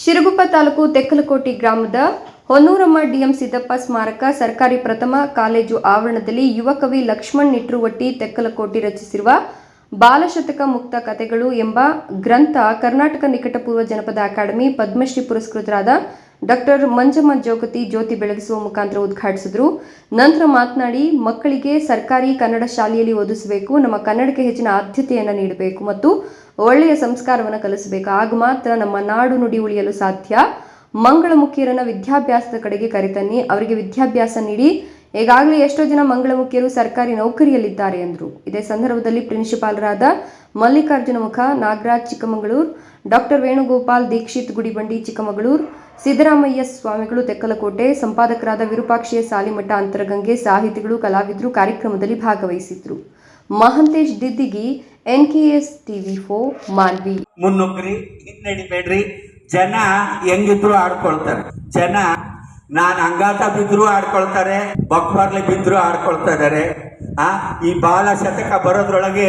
ಶಿರಗುಪ್ಪ ತಾಲೂಕು ತೆಕ್ಕಲಕೋಟಿ ಗ್ರಾಮದ ಹೊನ್ನೂರಮ್ಮ ಡಿಎಂ ಸಿದ್ದಪ್ಪ ಸ್ಮಾರಕ ಸರ್ಕಾರಿ ಪ್ರಥಮ ಕಾಲೇಜು ಆವರಣದಲ್ಲಿ ಯುವ ಕವಿ ಲಕ್ಷ್ಮಣ್ ನಿಟ್ರುವಟ್ಟಿ ತೆಕ್ಕಲಕೋಟಿ ರಚಿಸಿರುವ ಬಾಲಶತಕ ಮುಕ್ತ ಕಥೆಗಳು ಎಂಬ ಗ್ರಂಥ ಕರ್ನಾಟಕ ನಿಕಟಪೂರ್ವ ಜನಪದ ಅಕಾಡೆಮಿ ಪದ್ಮಶ್ರೀ ಪುರಸ್ಕೃತರಾದ ಡಾಕ್ಟರ್ ಮಂಜಮ್ಮ ಜೋಗತಿ ಜ್ಯೋತಿ ಬೆಳಗಿಸುವ ಮುಖಾಂತರ ಉದ್ಘಾಟಿಸಿದರು. ನಂತರ ಮಾತನಾಡಿ, ಮಕ್ಕಳಿಗೆ ಸರ್ಕಾರಿ ಕನ್ನಡ ಶಾಲೆಯಲ್ಲಿ ಓದಿಸಬೇಕು, ನಮ್ಮ ಕನ್ನಡಕ್ಕೆ ಹೆಚ್ಚಿನ ಆದ್ಯತೆಯನ್ನು ನೀಡಬೇಕು ಮತ್ತು ಒಳ್ಳೆಯ ಸಂಸ್ಕಾರವನ್ನು ಕಲಿಸಬೇಕು. ಆಗ ಮಾತ್ರ ನಮ್ಮ ನಾಡು ನುಡಿ ಉಳಿಯಲು ಸಾಧ್ಯ. ಮಂಗಳಮುಖಿಯರನ್ನ ವಿದ್ಯಾಭ್ಯಾಸದ ಕಡೆಗೆ ಕರೆತನ್ನಿ, ಅವರಿಗೆ ವಿದ್ಯಾಭ್ಯಾಸ ನೀಡಿ. ಈಗಾಗಲೇ ಎಷ್ಟೋ ಜನ ಮಂಗಳಮುಖಿಯರು ಸರ್ಕಾರಿ ನೌಕರಿಯಲ್ಲಿದ್ದಾರೆ ಎಂದರು. ಇದೇ ಸಂದರ್ಭದಲ್ಲಿ ಪ್ರಿನ್ಸಿಪಾಲರಾದ ಮಲ್ಲಿಕಾರ್ಜುನ ಮುಖ, ನಾಗರಾಜ್ ಚಿಕ್ಕಮಗಳೂರು, ಡಾಕ್ಟರ್ ವೇಣುಗೋಪಾಲ್ ದೀಕ್ಷಿತ್ ಗುಡಿಬಂಡಿ ಚಿಕ್ಕಮಗಳೂರು, ಸಿದ್ದರಾಮಯ್ಯ ಸ್ವಾಮಿಗಳು ತೆಕ್ಕಲಕೋಟೆ, ಸಂಪಾದಕರಾದ ವಿರೂಪಾಕ್ಷ ಸಾಲಿಮಠ ಅಂತರಗಂಗೆ, ಸಾಹಿತಿಗಳು, ಕಲಾವಿದರು ಕಾರ್ಯಕ್ರಮದಲ್ಲಿ ಭಾಗವಹಿಸಿದ್ರು. Mahantesh Diddigi, NKS TV4 Manvi. ಮುನ್ನುಗ್ರಿ, ಹಿನ್ನಡಿಬೇಡ್ರಿ. ಜನ ಹೆಂಗಿದ್ರು ಆಡ್ಕೊಳ್ತಾರೆ. ಜನ ನಾನು ಅಂಗಾತ ಬಿದ್ರು ಆಡ್ಕೊಳ್ತಾರೆ, ಬಕ್ಬರ್ಲಿ ಬಿದ್ರು ಆಡ್ಕೊಳ್ತಾ ಇದ್ದಾರೆ. ಈ ಬಾಲ ಶತಕ ಬರೋದ್ರೊಳಗೆ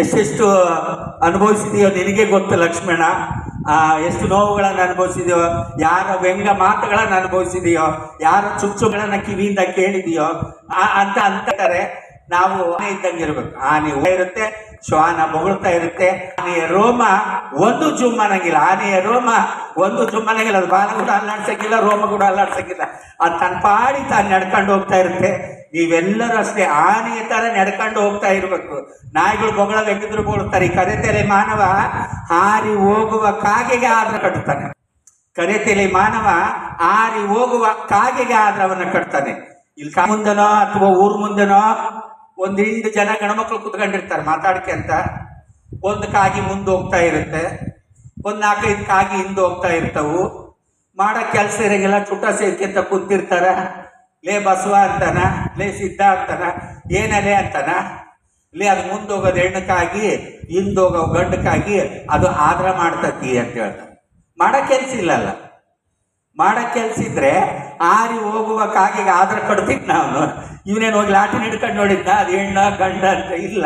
ಎಷ್ಟೆಷ್ಟು ಅನುಭವಿಸಿದೆಯೋ ನಿನಗೆ ಗೊತ್ತು ಲಕ್ಷ್ಮಣ. ಎಷ್ಟು ನೋವುಗಳನ್ನು ಅನುಭವಿಸಿದೆಯೋ, ಯಾರ ವ್ಯಂಗ್ಯ ಮಾತುಗಳನ್ನು ಅನುಭವಿಸಿದೆಯೋ, ಯಾರ ಚುಚ್ಚುಗಳನ್ನ ಕಿವಿಯಿಂದ ಕೇಳಿದೆಯೋ ಅಂತ ಅಂತಾರೆ. ನಾವು ಆನೆ ಇದ್ದಂಗೆ ಇರ್ಬೇಕು. ಆನೆ ಇರುತ್ತೆ, ಶ್ವಾನ ಬೊಗಳ್ತಾ ಇರುತ್ತೆ. ಆನೆಯ ರೋಮ ಒಂದು ಜುಮ್ಮನಂಗಿಲ್ಲ. ಆನೆಯ ರೋಮ ಒಂದು ಜುಮ್ಮನಂಗಿಲ್ಲ. ಅದು ಬಾಲ ಕೂಡ ಅಲ್ಲಾಡ್ಸಂಗಿಲ್ಲ, ರೋಮ ಕೂಡ ಅಲ್ಲಾಡ್ಸಂಗಿಲ್ಲ. ಅದು ತನ್ನ ಪಾಡಿ ತಾನು ನಡ್ಕೊಂಡು ಹೋಗ್ತಾ ಇರುತ್ತೆ. ನೀವೆಲ್ಲರೂ ಅಷ್ಟೇ ಆನೆಯ ತರ ನಡ್ಕೊಂಡು ಹೋಗ್ತಾ ಇರ್ಬೇಕು. ನಾಯಿಗಳು ಬೊಗಳ ಹೆಂಗಿದ್ರು ಬೋಳ್ತಾರೆ. ಈ ಕರೆತೆಲೆ ಮಾನವ ಹಾರಿ ಹೋಗುವ ಕಾಗೆಗೆ ಆದ್ರ ಕಟ್ತಾನೆ. ಕರೆತೆಲೆ ಮಾನವ ಹಾರಿ ಹೋಗುವ ಕಾಗೆಗೆ ಆದ್ರ ಅವನ್ನ ಕಟ್ತಾನೆ. ಇಲ್ಲಿ ಮುಂದನೋ ಅಥವಾ ಊರ್ ಮುಂದನೋ ಒಂದ್ 8 ಜನ ಗಣಮಕ್ಳು ಕುತ್ಕೊಂಡಿರ್ತಾರೆ ಮಾತಾಡಕ್ಕೆ ಅಂತ. ಒಂದು ಕಾಗಿ ಮುಂದೆ ಹೋಗ್ತಾ ಇರುತ್ತೆ, ಒಂದ್ 4-5 ಕಾಗಿ ಹಿಂದೆ ಹೋಗ್ತಾ ಇರ್ತವು. ಮಾಡೋ ಕೆಲಸ ಇರಂಗಿಲ್ಲ, ಚುಟ್ಟ ಸೇರ್ಕೊಂತ ಕುಂತಿರ್ತಾರ. ಲೇ ಬಸವ ಅಂತಾನ, ಲೇ ಸಿದ್ಧ ಅಂತಾನ, ಏನಲೇ ಅಂತಾನ. ಲೇ ಅದು ಮುಂದೆ ಹೋಗೋದು ಹೆಣ್ಣಕ್ಕಾಗಿ, ಹಿಂದೋಗೋ ಗಂಡಕ್ಕಾಗಿ ಅದು ಆದ್ರ ಮಾಡ್ತತಿ ಅಂತ ಹೇಳ್ತಾರೆ. ಮಾಡೋ ಕೆಲ್ಸ ಇಲ್ಲಲ್ಲ. ಮಾಡೋ ಕೆಲ್ಸ ಇದ್ರೆ ಆರಿ ಹೋಗುವ ಕಾಗೆಗೆ ಆದ್ರ ಕಡ್ತಿದ್ ನಾವು. ಇವನೇನು ಹೋಗಿ ಲಾಟಿನ ಹಿಡ್ಕೊಂಡು ನೋಡಿದ್ದ ಅದು ಹೆಣ್ಣ ಗಂಡ ಅಂತ ಇಲ್ಲ.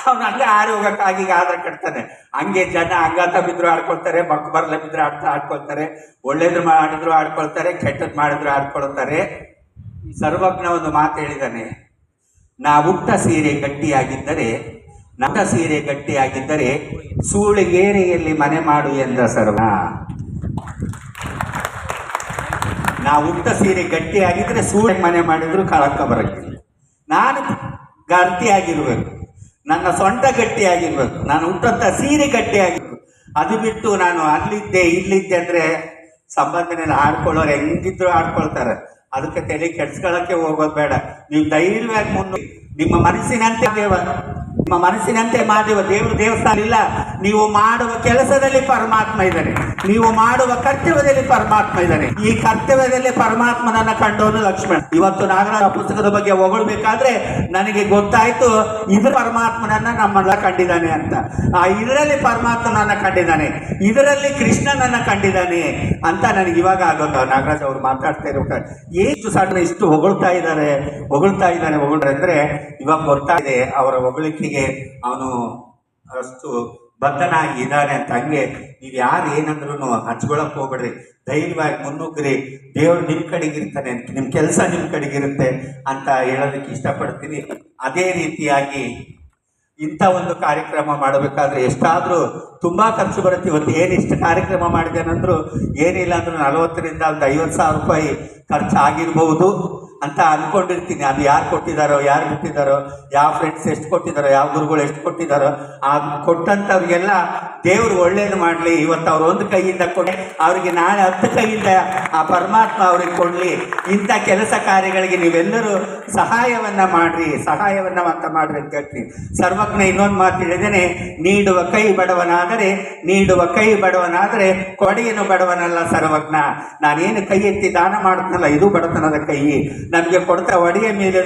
ಅವನು ಹಂಗೆ ಆರಿ ಹೋಗೋ ಕಾಗಿಗೆ ಆದ್ರ ಕಟ್ತಾನೆ. ಹಂಗೆ ಜನ ಅಂಗಾತ ಬಿದ್ರು ಆಡ್ಕೊಳ್ತಾರೆ, ಬಕ್ ಬರ್ಲ ಬಿದ್ರು ಆಡ್ಕೊಳ್ತಾರೆ, ಒಳ್ಳೇದು ಮಾಡಿದ್ರು ಆಡ್ಕೊಳ್ತಾರೆ, ಕೆಟ್ಟದ್ ಮಾಡಿದ್ರು ಆಡ್ಕೊಳ್ತಾರೆ. ಸರ್ವಜ್ಞ ಒಂದು ಮಾತು ಹೇಳಿದಾನೆ, ಉಟ್ಟ ಸೀರೆ ಗಟ್ಟಿಯಾಗಿದ್ದರೆ ಸೂಳಿಗೇರಿಯಲ್ಲಿ ಮನೆ ಮಾಡು ಎಂದ ಸರ್ವ. ಉಟ್ಟ ಸೀರೆ ಗಟ್ಟಿಯಾಗಿದ್ರೆ ಸೂಳೆ ಮನೆ ಮಾಡಿದ್ರು ಕಳಕ ಬರಂಗಿಲ್ಲ. ನಾನು ಗಟ್ಟಿಯಾಗಿರ್ಬೇಕು, ನನ್ನ ಸೊಂಟ ಗಟ್ಟಿಯಾಗಿರ್ಬೇಕು, ನಾನು ಉಟ್ಟಂತ ಸೀರೆ ಗಟ್ಟಿಯಾಗಿರ್ಬೇಕು. ಅದು ಬಿಟ್ಟು ನಾನು ಇಲ್ಲಿದ್ದೆ ಅಂದ್ರೆ ಸಂಬಂಧನೆಲ್ಲ ಆಡ್ಕೊಳ್ಳೋರು ಹೆಂಗಿದ್ರು ಆಡ್ಕೊಳ್ತಾರೆ. ಅದಕ್ಕೆ ತಲೆ ಕೆಡ್ಸ್ಕೊಳ್ಳಕ್ಕೆ ಹೋಗೋದು ಬೇಡ. ನೀವು ಧೈರ್ಯವಾಗಿ ಮುನ್ನುಗ್ಗಿ. ನಿಮ್ಮ ಮನಸ್ಸಿನಂತೆ ಮಾದೇವ ದೇವರು ದೇವಸ್ಥಾನ ಇಲ್ಲ. ನೀವು ಮಾಡುವ ಕೆಲಸದಲ್ಲಿ ಪರಮಾತ್ಮ ಇದ್ದಾನೆ, ನೀವು ಮಾಡುವ ಕರ್ತವ್ಯದಲ್ಲಿ ಪರಮಾತ್ಮ ಇದ್ದಾನೆ. ಈ ಕರ್ತವ್ಯದಲ್ಲಿ ಪರಮಾತ್ಮನನ್ನ ಕಂಡವನು ಲಕ್ಷ್ಮಣ. ಇವತ್ತು ನಾಗರಾಜ ಪುಸ್ತಕದ ಬಗ್ಗೆ ಹೊಗಳ್ಬೇಕಾದ್ರೆ ನನಗೆ ಗೊತ್ತಾಯ್ತು, ಇದು ಪರಮಾತ್ಮನನ್ನ ನಮ್ಮೆಲ್ಲ ಕಂಡಿದ್ದಾನೆ ಅಂತ. ಇದರಲ್ಲಿ ಪರಮಾತ್ಮನನ್ನ ಕಂಡಿದ್ದಾನೆ, ಇದರಲ್ಲಿ ಕೃಷ್ಣನನ್ನ ಕಂಡಿದ್ದಾನೆ ಅಂತ ನನಗೆ ಇವಾಗ ಆಗೋದು. ನಾಗರಾಜ್ ಅವರು ಮಾತಾಡ್ತಾ ಇರ್ಬೇಕಾದ್ರೆ ಎಷ್ಟು ಸಣ್ಣ ಇಷ್ಟು ಹೊಗಳ್ತಾ ಇದ್ದಾರೆ ಅಂದ್ರೆ ಇವಾಗ ಗೊತ್ತಾಗಿದೆ ಅವರ ಹೊಗಳಿಕೆಗೆ ಅವನು ಅಷ್ಟು ಬದ್ಧನಾಗಿ ಇದ್ದಾನೆ ಅಂತ. ಹಂಗೆ ನೀವು ಯಾರು ಏನಂದ್ರೂ ಹಚ್ಕೊಳಕ್ ಹೋಗ್ಬೇಡ್ರಿ, ಧೈರ್ಯವಾಗಿ ಮುನ್ನುಗ್ಗ್ರಿ. ದೇವ್ರು ನಿಮ್ಮ ಕಡೆಗಿರ್ತಾನೆ, ನಿಮ್ಮ ಕೆಲಸ ನಿಮ್ಮ ಕಡೆಗಿರುತ್ತೆ ಅಂತ ಹೇಳೋದಕ್ಕೆ ಇಷ್ಟಪಡ್ತೀನಿ. ಅದೇ ರೀತಿಯಾಗಿ ಇಂಥ ಒಂದು ಕಾರ್ಯಕ್ರಮ ಮಾಡಬೇಕಾದ್ರೆ ಎಷ್ಟಾದರೂ ತುಂಬಾ ಖರ್ಚು ಬರುತ್ತೆ. ಇವತ್ತು ಏನಿಷ್ಟು ಕಾರ್ಯಕ್ರಮ ಮಾಡಿದೇನಂದ್ರು ಏನಿಲ್ಲ ಅಂದ್ರೂ 40,000 ರಿಂದ 50,000 ರೂಪಾಯಿ ಖರ್ಚು ಆಗಿರ್ಬಹುದು ಅಂತ ಅನ್ಕೊಂಡಿರ್ತೀನಿ. ಅದು ಯಾರು ಕೊಟ್ಟಿದ್ದಾರೋ, ಯಾರು ಬಿಟ್ಟಿದ್ದಾರೋ, ಯಾವ ಫ್ರೆಂಡ್ಸ್ ಎಷ್ಟು ಕೊಟ್ಟಿದ್ದಾರೋ, ಯಾವ ಗುರುಗಳು ಎಷ್ಟು ಕೊಟ್ಟಿದ್ದಾರೋ, ಆ ಕೊಟ್ಟಂಥವ್ರಿಗೆಲ್ಲ ದೇವ್ರು ಒಳ್ಳೇದು ಮಾಡಲಿ. ಇವತ್ತು ಅವ್ರು ಒಂದು ಕೈಯಿಂದ ಕೊಡಿ, ಅವ್ರಿಗೆ ನಾಳೆ 10 ಕೈಯಿಂದ ಆ ಪರಮಾತ್ಮ ಅವ್ರಿಗೆ ಕೊಡಲಿ. ಇಂಥ ಕೆಲಸ ಕಾರ್ಯಗಳಿಗೆ ನೀವೆಲ್ಲರೂ ಸಹಾಯವನ್ನ ಮಾಡ್ರಿ ಅಂತ ಹೇಳ್ತೀನಿ. ಸರ್ವಜ್ಞ ಇನ್ನೊಂದು ಮಾತು ಹೇಳಿದ್ದೇನೆ, ನೀಡುವ ಕೈ ಬಡವನಾದರೆ ಕೊಡೆಯನ್ನು ಬಡವನಲ್ಲ ಸರ್ವಜ್ಞ. ನಾನೇನು ಕೈ ಎತ್ತಿ ದಾನ ಮಾಡುತ್ತನಲ್ಲ, ಇದು ಬಡತನದ ಕೈ. ನಮಗೆ ಕೊಡ್ತಾ ಒಡೆಯ ಮೇಲೆ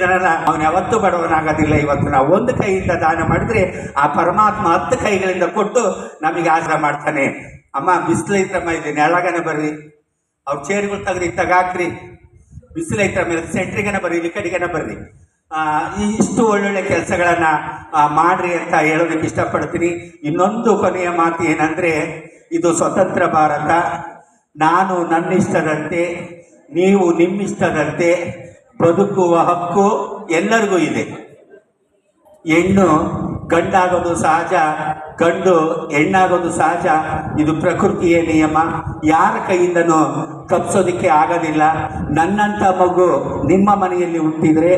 ಅವನು ಯಾವತ್ತೂ ಬಡವನಾಗೋದಿಲ್ಲ. ಇವತ್ತು ನಾವು ಒಂದು ಕೈಯಿಂದ ದಾನ ಮಾಡಿದ್ರೆ ಆ ಪರಮಾತ್ಮ 10 ಕೈಗಳಿಂದ ಕೊಟ್ಟು ನಮಗೆ ಆಶ್ರಯ ಮಾಡ್ತಾನೆ. ಅಮ್ಮ ಬಿಸಿಲೈತ್ರಮ್ಮ ಇದೆ, ನೆಳಗನೆ ಬರ್ರಿ, ಅವ್ರ ಚೇರ್ಗಳು ತೆಗ್ದು ಇತ್ತಾಗಾಕ್ರಿ. ಬಿಸಿಲೈತ್ರಮ್ಮ ಸೆಂಟ್ರಿಗನ ಬರ್ರಿ, ಇಲ್ಲಿ ಕಡೆಗನ ಬರ್ರಿ. ಇಷ್ಟು ಒಳ್ಳೊಳ್ಳೆ ಕೆಲಸಗಳನ್ನ ಮಾಡ್ರಿ ಅಂತ ಹೇಳೋದಕ್ಕೆ ಇಷ್ಟಪಡ್ತೀನಿ. ಇನ್ನೊಂದು ಕೊನೆಯ ಮಾತು ಏನಂದ್ರೆ, ಇದು ಸ್ವತಂತ್ರ ಭಾರತ. ನಾನು ನನ್ನಿಷ್ಟದಂತೆ, ನೀವು ನಿಮ್ಮಿಷ್ಟದಂತೆ ಬದುಕುವ ಹಕ್ಕು ಎಲ್ಲರಿಗೂ ಇದೆ. ಹೆಣ್ಣು ಗಂಡಾಗೋದು ಸಹಜ, ಗಂಡು ಹೆಣ್ಣಾಗೋದು ಸಹಜ. ಇದು ಪ್ರಕೃತಿಯ ನಿಯಮ, ಯಾರ ಕೈಯಿಂದನೂ ತಪ್ಪಿಸೋದಕ್ಕೆ ಆಗೋದಿಲ್ಲ. ನನ್ನಂಥ ಮಗು ನಿಮ್ಮ ಮನೆಯಲ್ಲಿ ಹುಟ್ಟಿದರೆ,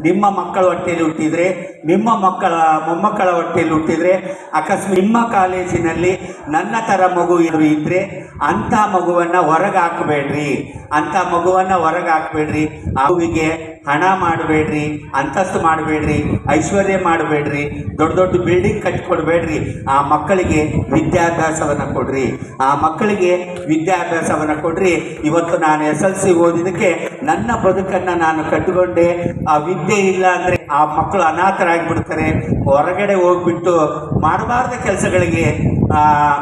ನಿಮ್ಮ ಮಕ್ಕಳ ಹೊಟ್ಟೆಯಲ್ಲಿ ಹುಟ್ಟಿದರೆ, ನಿಮ್ಮ ಮೊಮ್ಮಕ್ಕಳ ಹೊಟ್ಟೆಯಲ್ಲಿ ಹುಟ್ಟಿದರೆ, ಅಕಸ್ಮಾತ್ ನಿಮ್ಮ ಕಾಲೇಜಿನಲ್ಲಿ ನನ್ನ ಥರ ಮಗು ಇದ್ದರೆ ಅಂಥ ಮಗುವನ್ನು ಹೊರಗೆ ಹಾಕಬೇಡ್ರಿ, ಅಂಥ ಮಗುವನ್ನು ಹೊರಗೆ ಹಾಕಬೇಡ್ರಿ. ಆ ಮಗುವಿಗೆ ಹಣ ಮಾಡಬೇಡ್ರಿ, ಅಂತಸ್ತು ಮಾಡಬೇಡ್ರಿ, ಐಶ್ವರ್ಯ ಮಾಡಬೇಡ್ರಿ, ದೊಡ್ಡ ದೊಡ್ಡ ಬಿಲ್ಡಿಂಗ್ ಕಟ್ಟಿಕೊಡ್ಬೇಡ್ರಿ. ಆ ಮಕ್ಕಳಿಗೆ ವಿದ್ಯಾಭ್ಯಾಸವನ್ನು ಕೊಡ್ರಿ, ಆ ಮಕ್ಕಳಿಗೆ ವಿದ್ಯಾಭ್ಯಾಸವನ್ನು ಕೊಡ್ರಿ. ಇವತ್ತು ನಾನು SLC ಓದಿದ್ದಕ್ಕೆ ನನ್ನ ಬದುಕನ್ನು ನಾನು ಕಟ್ಟಿಕೊಂಡೆ. ಆ ವಿದ್ಯೆ ಇಲ್ಲ ಅಂದರೆ ಆ ಮಕ್ಕಳು ಅನಾಥರಾಗಿಬಿಡ್ತಾರೆ, ಹೊರಗಡೆ ಹೋಗ್ಬಿಟ್ಟು ಮಾಡಬಾರ್ದ ಕೆಲಸಗಳಿಗೆ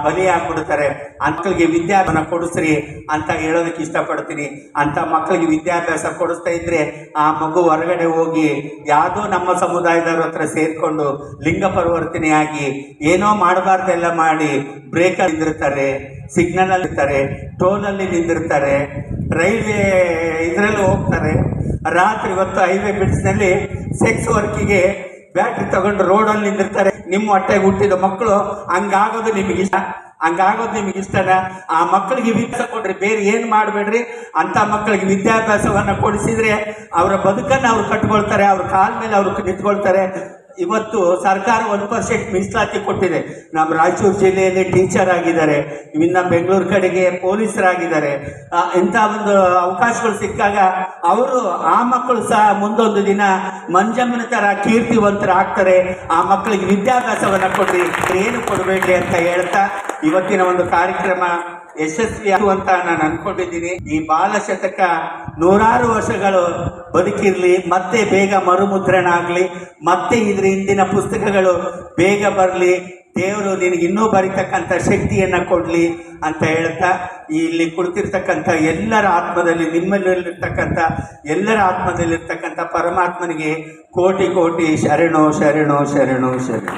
ಬಲಿಯಾಗ್ಬಿಡ್ತಾರೆ. ಮಕ್ಕಳಿಗೆ ವಿದ್ಯಾಭ್ಯಾಸ ಕೊಡಿಸ್ರಿ ಅಂತ ಹೇಳೋದಕ್ಕೆ ಇಷ್ಟಪಡ್ತೀನಿ. ಅಂಥ ಮಕ್ಕಳಿಗೆ ವಿದ್ಯಾಭ್ಯಾಸ ಕೊಡಿಸ್ತಾ ಇದ್ರೆ ಆ ಮಗು ಹೊರಗಡೆ ಹೋಗಿ ಯಾವುದೋ ನಮ್ಮ ಸಮುದಾಯದವ್ರ ಹತ್ರ ಸೇರಿಕೊಂಡು ಲಿಂಗ ಪರಿವರ್ತನೆಯಾಗಿ ಏನೋ ಮಾಡಬಾರ್ದೆಲ್ಲ ಮಾಡಿ ಬ್ರೇಕಲ್ಲಿ ನಿಂದಿರ್ತಾರೆ, ಸಿಗ್ನಲ್ ಇರ್ತಾರೆ, ಟೋಲಲ್ಲಿ ನಿಂದಿರ್ತಾರೆ, ರೈಲ್ವೆ ಇದರಲ್ಲಿ ಹೋಗ್ತಾರೆ. ರಾತ್ರಿ ಹೊತ್ತು ಹೈವೇ ಬ್ರಿಡ್ಜ್ನಲ್ಲಿ ಸೆಕ್ಸ್ ವರ್ಕಿಗೆ ಬ್ಯಾಟ್ರಿ ತಗೊಂಡು ರೋಡಲ್ಲಿ ನಿಂದಿರ್ತಾರೆ. ನಿಮ್ಮ ಹೊಟ್ಟೆಗೆ ಹುಟ್ಟಿದ ಮಕ್ಕಳು ಹಂಗಾಗೋದು ನಿಮಗೆ ಇಷ್ಟನ? ಆ ಮಕ್ಕಳಿಗೆ ವಿದ್ಯಾಭ್ಯಾಸ ಕೊಡ್ರಿ, ಬೇರೆ ಏನು ಮಾಡಬೇಡ್ರಿ. ಅಂಥ ಮಕ್ಕಳಿಗೆ ವಿದ್ಯಾಭ್ಯಾಸವನ್ನು ಕೊಡಿಸಿದ್ರೆ ಅವರ ಬದುಕನ್ನು ಅವ್ರು ಕಟ್ಕೊಳ್ತಾರೆ, ಅವ್ರ ಕಾಲ ಮೇಲೆ ಅವ್ರು ನಿಂತ್ಕೊಳ್ತಾರೆ. ಇವತ್ತು ಸರ್ಕಾರ 1% ಮೀಸಲಾತಿ ಕೊಟ್ಟಿದೆ. ನಮ್ಮ ರಾಯಚೂರು ಜಿಲ್ಲೆಯಲ್ಲಿ ಟೀಚರ್ ಆಗಿದ್ದಾರೆ, ಇನ್ನು ಬೆಂಗಳೂರು ಕಡೆಗೆ ಪೊಲೀಸರಾಗಿದ್ದಾರೆ. ಇಂಥ ಒಂದು ಅವಕಾಶಗಳು ಸಿಕ್ಕಾಗ ಅವರು ಆ ಮಕ್ಕಳು ಸಹ ಮುಂದೊಂದು ದಿನ ಮಂಜಮ್ಮನ ಥರ ಕೀರ್ತಿವಂತರಾಗ್ತಾರೆ. ಆ ಮಕ್ಕಳಿಗೆ ವಿದ್ಯಾಭ್ಯಾಸವನ್ನು ಕೊಡ್ರಿ, ಏನು ಕೊಡಬೇಡ್ರಿ ಅಂತ ಹೇಳ್ತಾ ಇವತ್ತಿನ ಒಂದು ಕಾರ್ಯಕ್ರಮ ಯಶಸ್ವಿ ಅಂತ ನಾನು ಅನ್ಕೊಂಡಿದ್ದೀನಿ. ಈ ಬಾಲಶತಕ 100 ವರ್ಷಗಳು ಬದುಕಿರಲಿ, ಮತ್ತೆ ಬೇಗ ಮರುಮುದ್ರಣ ಆಗಲಿ, ಮತ್ತೆ ಇದ್ರ ಹಿಂದಿನ ಪುಸ್ತಕಗಳು ಬೇಗ ಬರಲಿ, ದೇವರು ನಿನಗೆ ಇನ್ನೂ ಬರೀತಕ್ಕಂಥ ಶಕ್ತಿಯನ್ನು ಕೊಡಲಿ ಅಂತ ಹೇಳ್ತಾ, ಇಲ್ಲಿ ಕುಳಿತಿರ್ತಕ್ಕಂಥ ಎಲ್ಲರ ಆತ್ಮದಲ್ಲಿ, ನಿಮ್ಮಲ್ಲಿರ್ತಕ್ಕಂಥ ಎಲ್ಲರ ಆತ್ಮದಲ್ಲಿರ್ತಕ್ಕಂಥ ಪರಮಾತ್ಮನಿಗೆ ಕೋಟಿ ಕೋಟಿ ಶರಣು ಶರಣು ಶರಣು ಶರಣು.